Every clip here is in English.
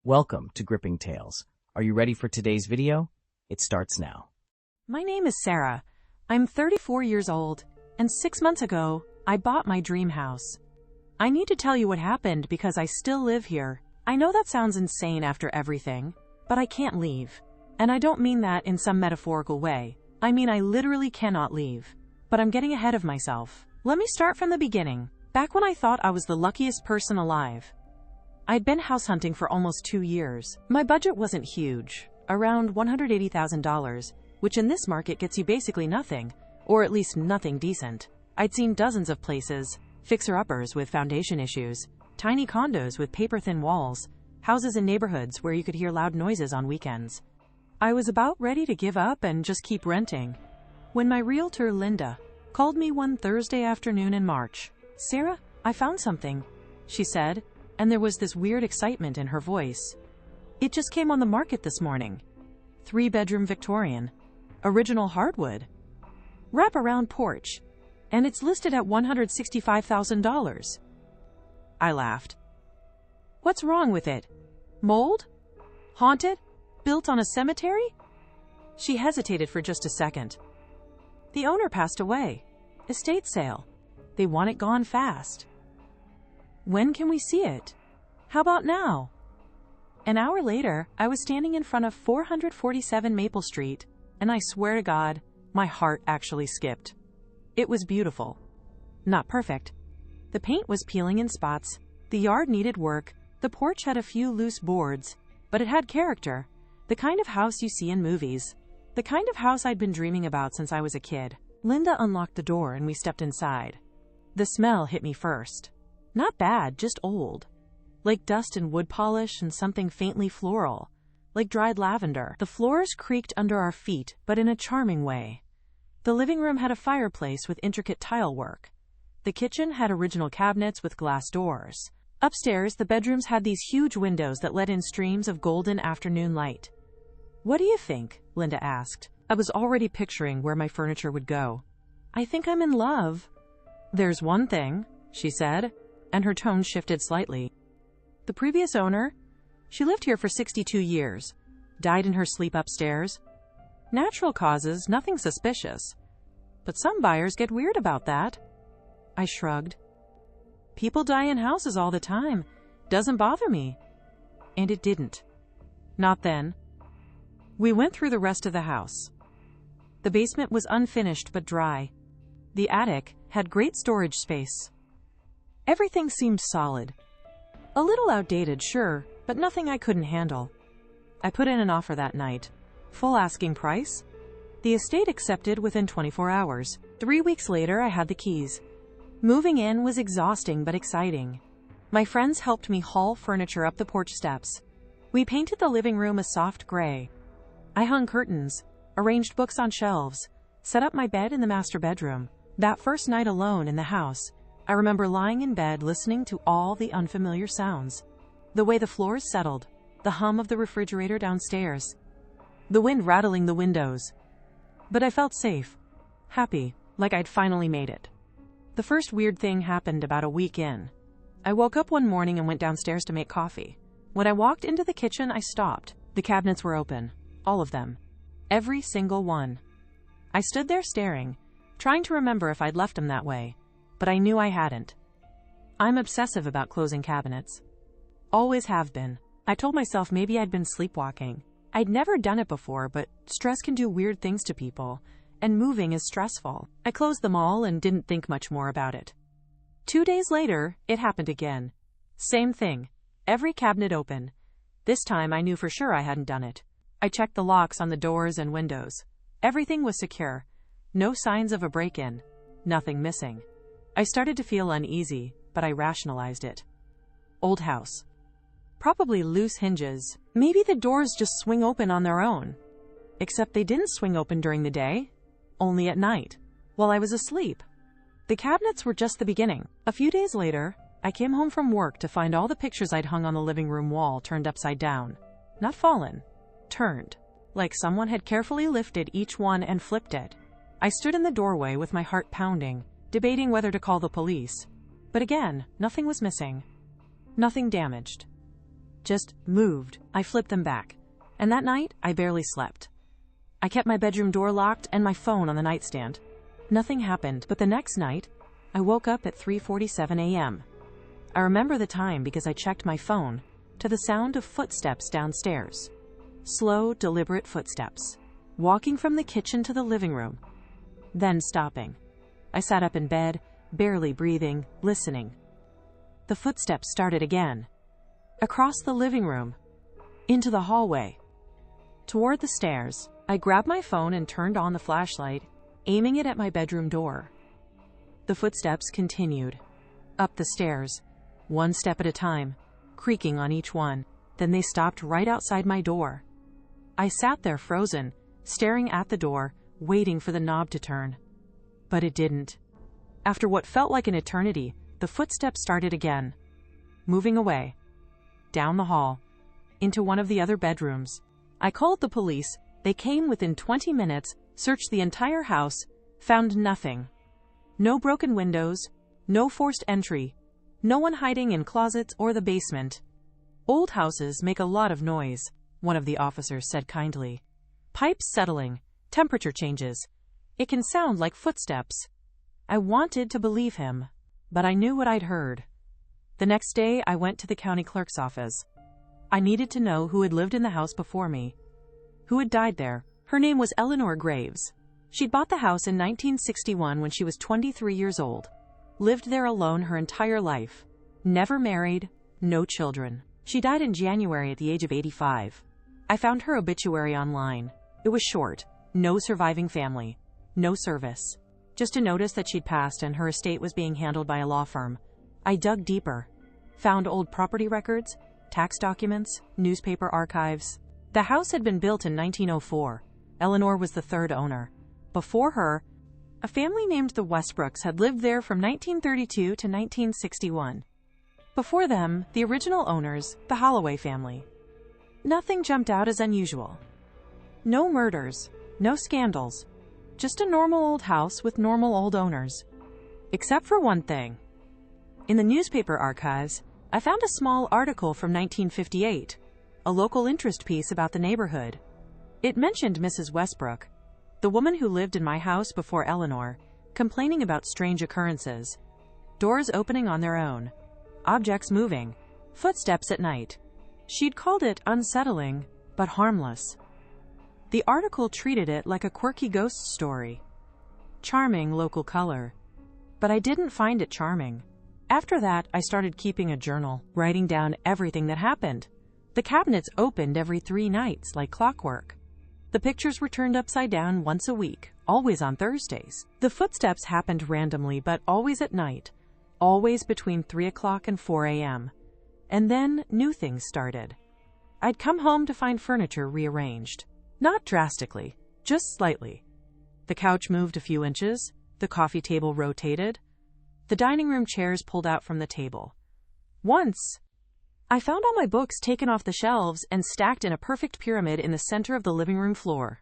Welcome to Gripping Tales. Are you ready for today's video? It starts now. My name is Sarah. I'm 34 years old, and 6 months ago, I bought my dream house. I need to tell you what happened because I still live here. I know that sounds insane after everything, but I can't leave. And I don't mean that in some metaphorical way. I mean I literally cannot leave. But I'm getting ahead of myself. Let me start from the beginning. Back when I thought I was the luckiest person alive. I'd been house hunting for almost 2 years. My budget wasn't huge, around $180,000, which in this market gets you basically nothing, or at least nothing decent. I'd seen dozens of places, fixer-uppers with foundation issues, tiny condos with paper-thin walls, houses in neighborhoods where you could hear loud noises on weekends. I was about ready to give up and just keep renting, when my realtor, Linda, called me one Thursday afternoon in March. "Sarah, I found something," she said, and there was this weird excitement in her voice. "It just came on the market this morning. 3-bedroom Victorian. Original hardwood. Wrap-around porch. And it's listed at $165,000. I laughed. "What's wrong with it? Mold? Haunted? Built on a cemetery?" She hesitated for just a second. "The owner passed away. Estate sale. They want it gone fast." "When can we see it? How about now?" An hour later, I was standing in front of 447 Maple Street, and I swear to God, my heart actually skipped. It was beautiful. Not perfect. The paint was peeling in spots, the yard needed work, the porch had a few loose boards, but it had character, the kind of house you see in movies, the kind of house I'd been dreaming about since I was a kid. Linda unlocked the door and we stepped inside. The smell hit me first. Not bad, just old. Like dust and wood polish and something faintly floral. Like dried lavender. The floors creaked under our feet, but in a charming way. The living room had a fireplace with intricate tile work. The kitchen had original cabinets with glass doors. Upstairs, the bedrooms had these huge windows that let in streams of golden afternoon light. "What do you think?" Linda asked. I was already picturing where my furniture would go. "I think I'm in love." "There's one thing," she said, and her tone shifted slightly. "The previous owner, she lived here for 62 years, died in her sleep upstairs. Natural causes, nothing suspicious. But some buyers get weird about that." I shrugged. "People die in houses all the time. Doesn't bother me." And it didn't. Not then. We went through the rest of the house. The basement was unfinished but dry. The attic had great storage space. Everything seemed solid. A little outdated, sure, but nothing I couldn't handle. I put in an offer that night. Full asking price. The estate accepted within 24 hours. 3 weeks later, I had the keys. Moving in was exhausting but exciting. My friends helped me haul furniture up the porch steps. We painted the living room a soft gray. I hung curtains, arranged books on shelves, set up my bed in the master bedroom. That first night alone in the house, I remember lying in bed listening to all the unfamiliar sounds. The way the floors settled, the hum of the refrigerator downstairs, the wind rattling the windows. But I felt safe, happy, like I'd finally made it. The first weird thing happened about a week in. I woke up one morning and went downstairs to make coffee. When I walked into the kitchen, I stopped. The cabinets were open. All of them. Every single one. I stood there staring, trying to remember if I'd left them that way. But I knew I hadn't. I'm obsessive about closing cabinets. Always have been. I told myself maybe I'd been sleepwalking. I'd never done it before, but stress can do weird things to people, and moving is stressful. I closed them all and didn't think much more about it. 2 days later, it happened again. Same thing. Every cabinet open. This time I knew for sure I hadn't done it. I checked the locks on the doors and windows. Everything was secure. No signs of a break-in. Nothing missing. I started to feel uneasy, but I rationalized it. Old house. Probably loose hinges. Maybe the doors just swing open on their own. Except they didn't swing open during the day, only at night, while I was asleep. The cabinets were just the beginning. A few days later, I came home from work to find all the pictures I'd hung on the living room wall turned upside down. Not fallen. Turned. Like someone had carefully lifted each one and flipped it. I stood in the doorway with my heart pounding, debating whether to call the police. But again, nothing was missing. Nothing damaged. just moved. I flipped them back. And that night, I barely slept. I kept my bedroom door locked and my phone on the nightstand. Nothing happened, but the next night, I woke up at 3:47 a.m. I remember the time because I checked my phone to the sound of footsteps downstairs. Slow, deliberate footsteps, walking from the kitchen to the living room, then stopping. I sat up in bed, barely breathing, listening. The footsteps started again. Across the living room, into the hallway, toward the stairs. I grabbed my phone and turned on the flashlight, aiming it at my bedroom door. The footsteps continued, up the stairs, one step at a time, creaking on each one. Then they stopped right outside my door. I sat there frozen, staring at the door, waiting for the knob to turn. But it didn't. After what felt like an eternity, the footsteps started again, moving away, down the hall, into one of the other bedrooms. I called the police. They came within 20 minutes, searched the entire house, found nothing. No broken windows, no forced entry, no one hiding in closets or the basement. Old houses make a lot of noise, one of the officers said kindly. Pipes settling, temperature changes. It can sound like footsteps. I wanted to believe him, but I knew what I'd heard. The next day, I went to the county clerk's office. I needed to know who had lived in the house before me, who had died there. Her name was Eleanor Graves. She'd bought the house in 1961 when she was 23 years old. Lived there alone her entire life. Never married, no children. She died in January at the age of 85. I found her obituary online. It was short. No surviving family. No service. Just a notice that she'd passed and her estate was being handled by a law firm. I dug deeper. Found old property records, tax documents, newspaper archives. The house had been built in 1904. Eleanor was the third owner. Before her, a family named the Westbrooks had lived there from 1932 to 1961. Before them, the original owners, the Holloway family. Nothing jumped out as unusual. No murders, no scandals. Just a normal old house with normal old owners. Except for one thing. In the newspaper archives, I found a small article from 1958, a local interest piece about the neighborhood. It mentioned Mrs. Westbrook, the woman who lived in my house before Eleanor, complaining about strange occurrences. Doors opening on their own, objects moving, footsteps at night. She'd called it unsettling, but harmless. The article treated it like a quirky ghost story. Charming local color. But I didn't find it charming. After that, I started keeping a journal, writing down everything that happened. The cabinets opened every 3 nights, like clockwork. The pictures were turned upside down once a week, always on Thursdays. The footsteps happened randomly, but always at night, always between 3 o'clock and 4 a.m. And then new things started. I'd come home to find furniture rearranged. Not drastically, just slightly. The couch moved a few inches, the coffee table rotated, the dining room chairs pulled out from the table. Once, I found all my books taken off the shelves and stacked in a perfect pyramid in the center of the living room floor.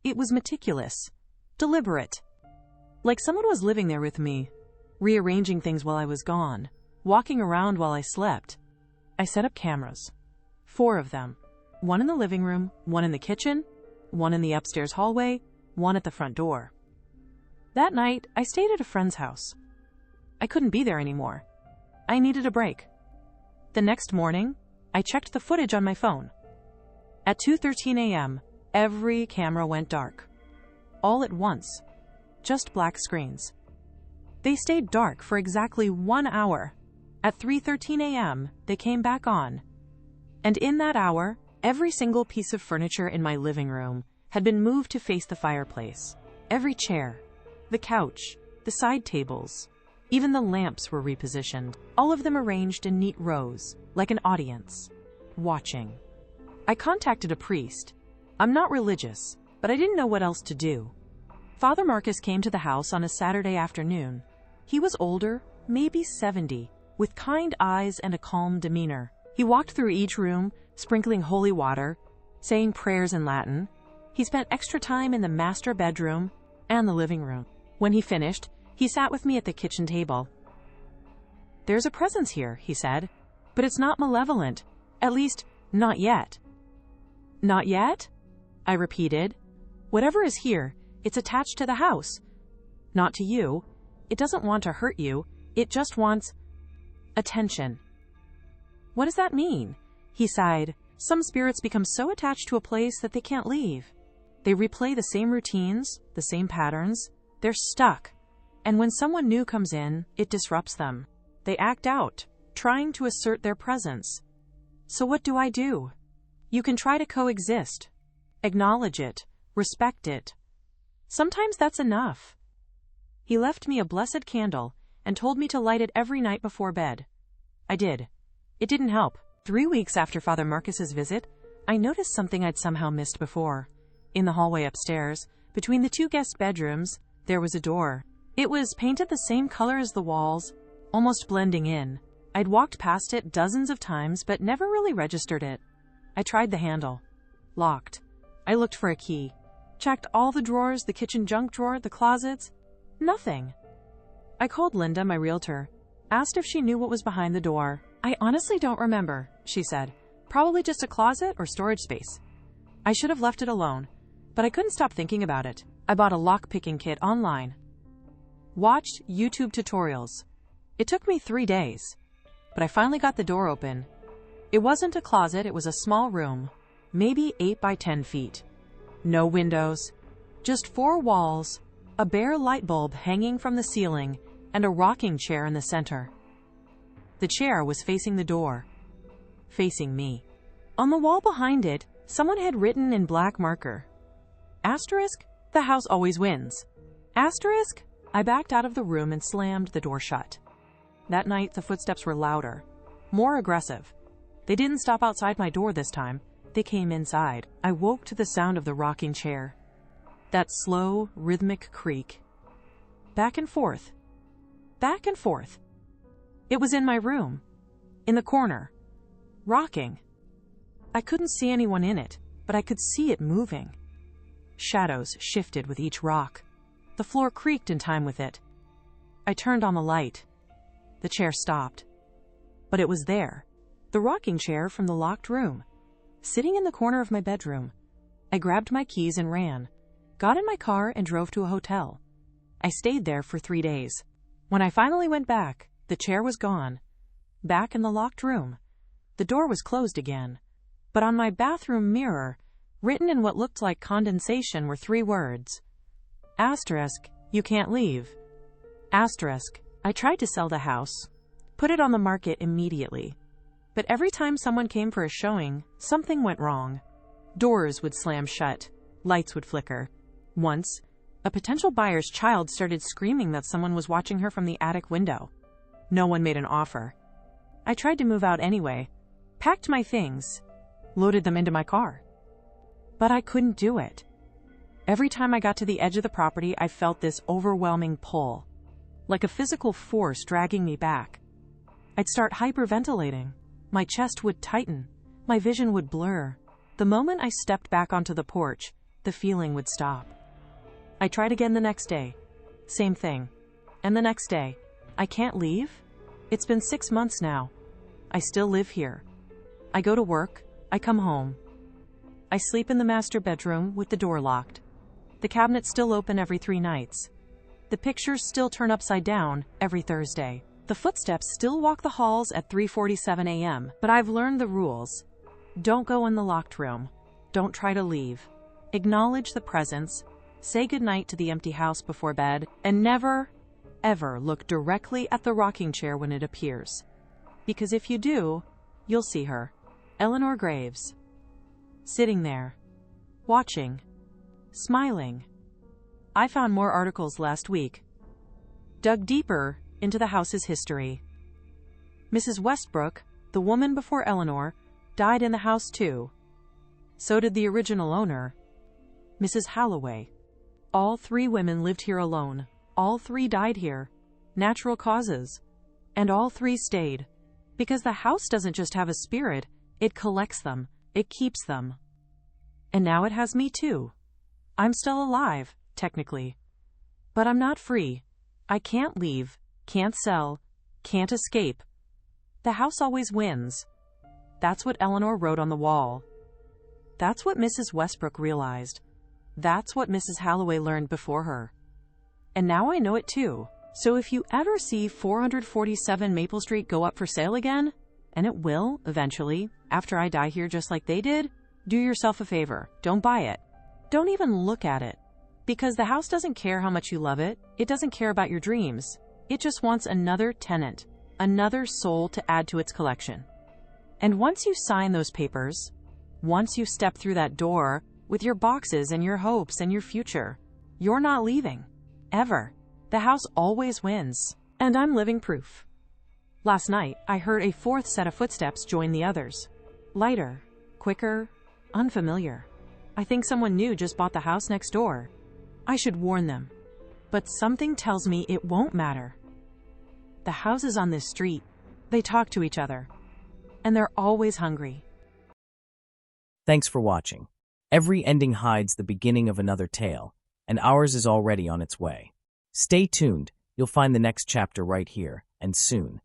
It was meticulous, deliberate. Like someone was living there with me, rearranging things while I was gone, walking around while I slept. I set up cameras. 4 of them. 1 in the living room, 1 in the kitchen, 1 in the upstairs hallway, 1 at the front door. That night, I stayed at a friend's house. I couldn't be there anymore. I needed a break. The next morning, I checked the footage on my phone. At 2:13 a.m., every camera went dark. All at once. Just black screens. They stayed dark for exactly 1 hour. At 3:13 a.m., they came back on. And in that hour, every single piece of furniture in my living room had been moved to face the fireplace. Every chair, the couch, the side tables, even the lamps were repositioned, all of them arranged in neat rows, like an audience, watching. I contacted a priest. I'm not religious, but I didn't know what else to do. Father Marcus came to the house on a Saturday afternoon. He was older, maybe 70, with kind eyes and a calm demeanor. He walked through each room, sprinkling holy water, saying prayers in Latin. He spent extra time in the master bedroom and the living room. When he finished, he sat with me at the kitchen table. "There's a presence here," he said, "but it's not malevolent. At least, not yet. Not yet? I repeated. Whatever is here, it's attached to the house. Not to you. It doesn't want to hurt you. It just wants attention. What does that mean? He sighed. Some spirits become so attached to a place that they can't leave. They replay the same routines, the same patterns. They're stuck. And when someone new comes in, it disrupts them. They act out, trying to assert their presence. So what do I do? You can try to coexist. Acknowledge it. Respect it. Sometimes that's enough. He left me a blessed candle and told me to light it every night before bed. I did. It didn't help. 3 weeks after Father Marcus's visit, I noticed something I'd somehow missed before. In the hallway upstairs, between the 2 guest bedrooms, there was a door. It was painted the same color as the walls, almost blending in. I'd walked past it dozens of times, but never really registered it. I tried the handle. Locked. I looked for a key. Checked all the drawers, the kitchen junk drawer, the closets. Nothing. I called Linda, my realtor. Asked if she knew what was behind the door. I honestly don't remember, she said. Probably just a closet or storage space. I should have left it alone, but I couldn't stop thinking about it. I bought a lock-picking kit online. Watched YouTube tutorials. It took me 3 days, but I finally got the door open. It wasn't a closet, it was a small room, maybe 8 by 10 feet. No windows, just 4 walls, a bare light bulb hanging from the ceiling, and a rocking chair in the center. The chair was facing the door, facing me. On the wall behind it, someone had written in black marker, "Asterisk, the house always wins." Asterisk. I backed out of the room and slammed the door shut. That night, the footsteps were louder, more aggressive. They didn't stop outside my door this time. They came inside. I woke to the sound of the rocking chair. That slow, rhythmic creak. Back and forth. Back and forth. It was in my room. In the corner. Rocking. I couldn't see anyone in it, but I could see it moving. Shadows shifted with each rock. The floor creaked in time with it. I turned on the light. The chair stopped. But it was there. The rocking chair from the locked room. Sitting in the corner of my bedroom. I grabbed my keys and ran. Got in my car and drove to a hotel. I stayed there for 3 days. When I finally went back, the chair was gone. Back in the locked room. The door was closed again. But on my bathroom mirror, written in what looked like condensation, were 3 words. Asterisk, you can't leave. Asterisk, I tried to sell the house. Put it on the market immediately. But every time someone came for a showing, something went wrong. Doors would slam shut. Lights would flicker. Once, a potential buyer's child started screaming that someone was watching her from the attic window. No one made an offer. I tried to move out anyway, packed my things, loaded them into my car. But I couldn't do it. Every time I got to the edge of the property, I felt this overwhelming pull, like a physical force dragging me back. I'd start hyperventilating. My chest would tighten. My vision would blur. The moment I stepped back onto the porch, the feeling would stop. I tried again the next day. Same thing. And the next day. I can't leave? It's been 6 months now. I still live here. I go to work. I come home. I sleep in the master bedroom with the door locked. The cabinets still open every 3 nights. The pictures still turn upside down every Thursday. The footsteps still walk the halls at 3:47 a.m., but I've learned the rules. Don't go in the locked room. Don't try to leave. Acknowledge the presence. Say goodnight to the empty house before bed, and never, ever look directly at the rocking chair when it appears. Because if you do, you'll see her, Eleanor Graves, sitting there, watching, smiling. I found more articles last week. Dug deeper into the house's history. Mrs. Westbrook, the woman before Eleanor, died in the house too. So did the original owner, Mrs. Halloway. All 3 women lived here alone. All 3 died here. Natural causes. And all 3 stayed. Because the house doesn't just have a spirit, it collects them. It keeps them. And now it has me too. I'm still alive, technically. But I'm not free. I can't leave, can't sell, can't escape. The house always wins. That's what Eleanor wrote on the wall. That's what Mrs. Westbrook realized. That's what Mrs. Halloway learned before her. And now I know it too. So if you ever see 447 Maple Street go up for sale again, and it will, eventually, after I die here just like they did, do yourself a favor. Don't buy it. Don't even look at it. Because the house doesn't care how much you love it. It doesn't care about your dreams. It just wants another tenant, another soul to add to its collection. And once you sign those papers, once you step through that door with your boxes and your hopes and your future, you're not leaving. Ever. The house always wins. And I'm living proof. Last night, I heard a fourth set of footsteps join the others. Lighter, quicker, unfamiliar. I think someone new just bought the house next door. I should warn them. But something tells me it won't matter. The houses on this street, they talk to each other. And they're always hungry. Thanks for watching. Every ending hides the beginning of another tale, and ours is already on its way. Stay tuned. You'll find the next chapter right here, and soon.